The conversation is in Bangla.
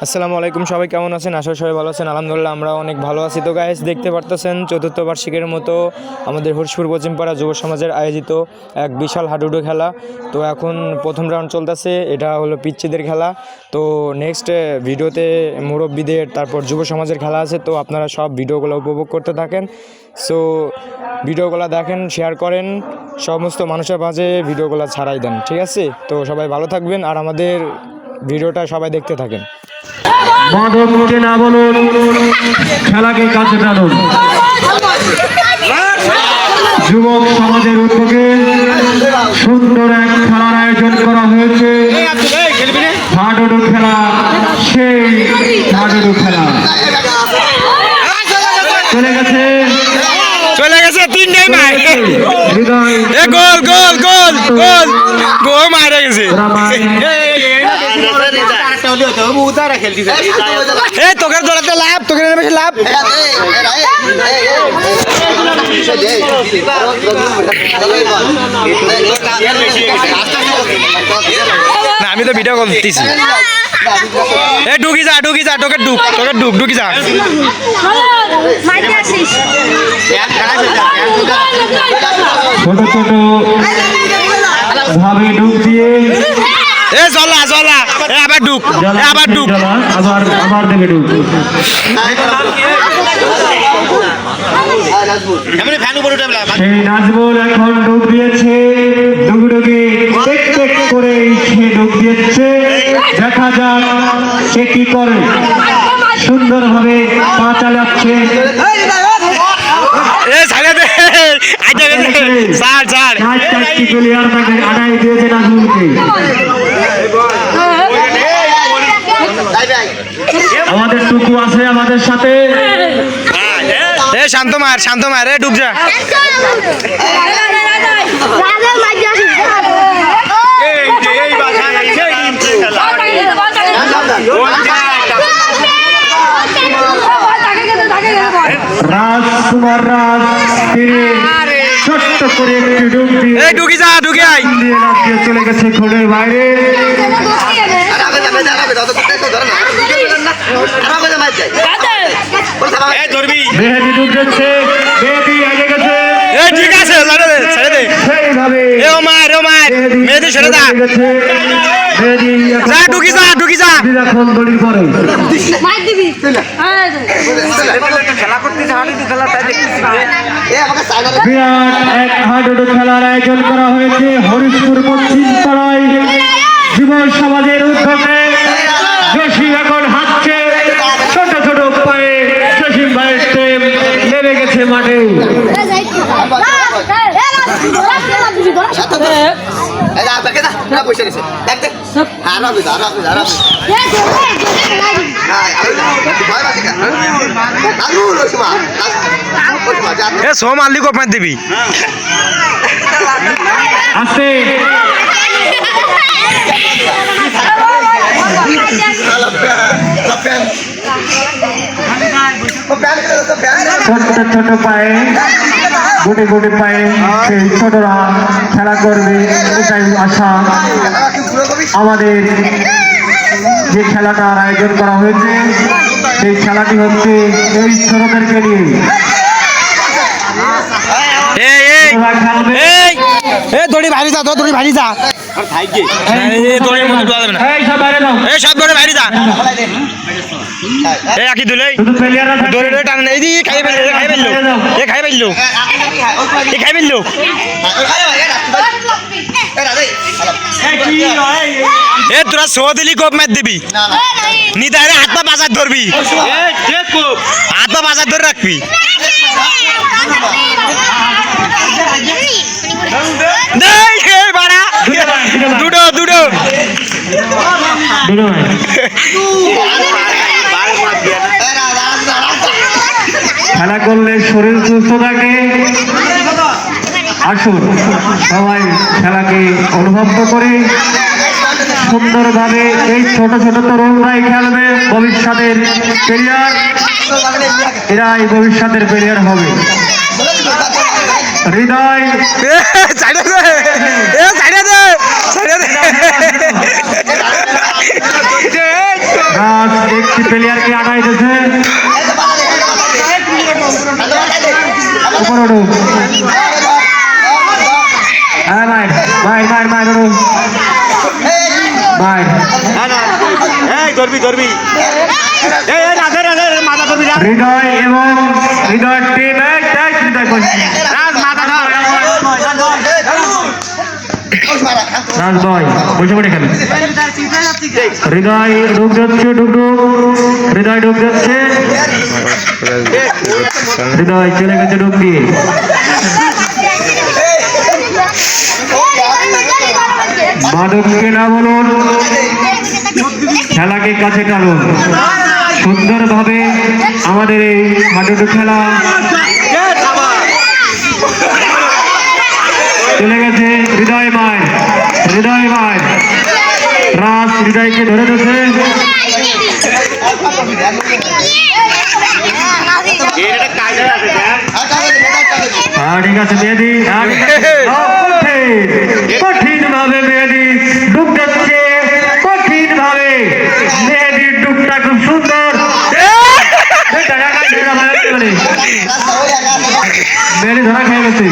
আসসালামু আলাইকুম, সবাই কেমন আছেন? আশা সবাই ভালো আছেন। আলহামদুলিল্লাহ আমরা অনেক ভালো আছি। তো গাইস, দেখতে পারতেছেন চতুর্থ বার্ষিকের মতো আমাদের হরিশপুর পশ্চিমপাড়া যুব সমাজের আয়োজিত এক বিশাল হাডুডু খেলা। তো এখন প্রথম রাউন্ড চলতেছে, এটা হলো পিচ্চিদের খেলা। তো নেক্সট ভিডিওতে মুরব্বীদের তারপর যুব সমাজের খেলা আছে। তো আপনারা সব ভিডিওগুলো উপভোগ করতে থাকেন। সো ভিডিওগুলো দেখেন, শেয়ার করেন, সমস্ত মানুষের মাঝে ভিডিওগুলো ছাড়াই দেন, ঠিক আছে? তো সবাই ভালো থাকবেন আর আমাদের ভিডিওটা সবাই দেখতে থাকেন। মাদককে না বলুন, খেলাকে কাছে টানুন। যুবক সমাজের উদ্যোগে সুন্দর এক খেলার আয়োজন করা হয়েছে। হাডুডু খেলা, সেই হাডুডু খেলা চলে গেছে তিনটাই মার। গোল গোল গোল গোল গোল মারা গেছে। তোকে দৌড়াতে লাভ, তোকে বেশি লাভ। না, আমি তো ভিডিও করতেছি। ঢুকি যা, ঢুকি যা, তোকে ডুব, তোকে ডুব, ঢুকি যা। ছোট ছোট ভাবে ডুব দিয়ে জলা জলা আবার ডুব, আবার ডুব, আবার আবার দেবে ডুব। সেই নাজবুল এখন ডুব দিয়েছে, ডুবডুবি টেক টেক করে সে ডুব দিয়েছে। দেখা যাক সে কি করে। সুন্দরভাবে পা চালাচ্ছে। আমাদের টুকু আছে আমাদের সাথে। শান্ত মার, শান্ত মার, ডুব যা। রাজকুমার রাজ তিনি ছোট্ট করে একটি ডুব দিয়ে ঢুকি যা, ঢুকে আই দিয়ে চলে গেছে খোলের বাইরে। মেহেদি ডুব যাচ্ছে, মেহেদি আগে গেছে। ঠিক আছে, সেইভাবে মেহেদি সরে যা, ঢুকি যা, ঢুকি যা। এখন দড়ির পরে বিরাট এক হাডুডু খেলার আয়োজন করা হয়েছে হরিশপুর পশ্চিম পাড়ায় যুব সমাজের উদ্যোগে। জসিম এখন হাঁটছে ছোট ছোট পায়ে। জসিম ভাইয়ের টিম নেমে গেছে মাঠে। সোম আল্লি কোপার দিবি আছে। ছোট ছোট পায়ে, গুটি গুটি পায়ে সেই ছোটরা খেলা করবে, এটাই আশা। আমাদের যে খেলাটার আয়োজন করা হয়েছে সেই খেলাটি হচ্ছে এই ছোটদেরকে নিয়ে। দড়ি ভারী যা, দড়ি ভারী যা, তোরা শো দিলি কোপ মার দিবি, নিদারে হাত পা বাজার ধরবি, হাত পা বাজার ধরে রাখবি। দুটো দুটো খেলা করলে শরীর সুস্থ থাকে। আসুন সবাই খেলাকে অনুভব করে সুন্দরভাবে। এই ছোট ছোট তরুণরাই খেলবে, ভবিষ্যতের প্লেয়ার, এরাই ভবিষ্যতের প্লেয়ার হবে। হৃদয় রাজ একটি প্লেয়ারকে আগাইতেছে উপর ওঠো হ্যাঁ মায়ের মায়ের মায়ের মায়ের ওঠো মায়ের হৃদয় এবং হৃদয় টিম রাজবয় বসে পড়ে খেলে হৃদয় ঢুক যাচ্ছে ডুকডুক হৃদয় ঢুক যাচ্ছে হৃদয় চলে গেছে ডুব দিয়ে মাদককে না বলুন খেলাকে কাছে টানুন সুন্দরভাবে আমাদের এই হাডুডু খেলা চলে গেছে হৃদয় মায় রাজ হৃদয়কে ধরে দিয়েছে ঠিক আছে মেহেদি কঠিন ভাবে মেহেদি ডুব যাচ্ছে কঠিন ভাবে মেহেদির ডুবটা খুব সুন্দর মেহেদি ধরা খেয়ে গেছে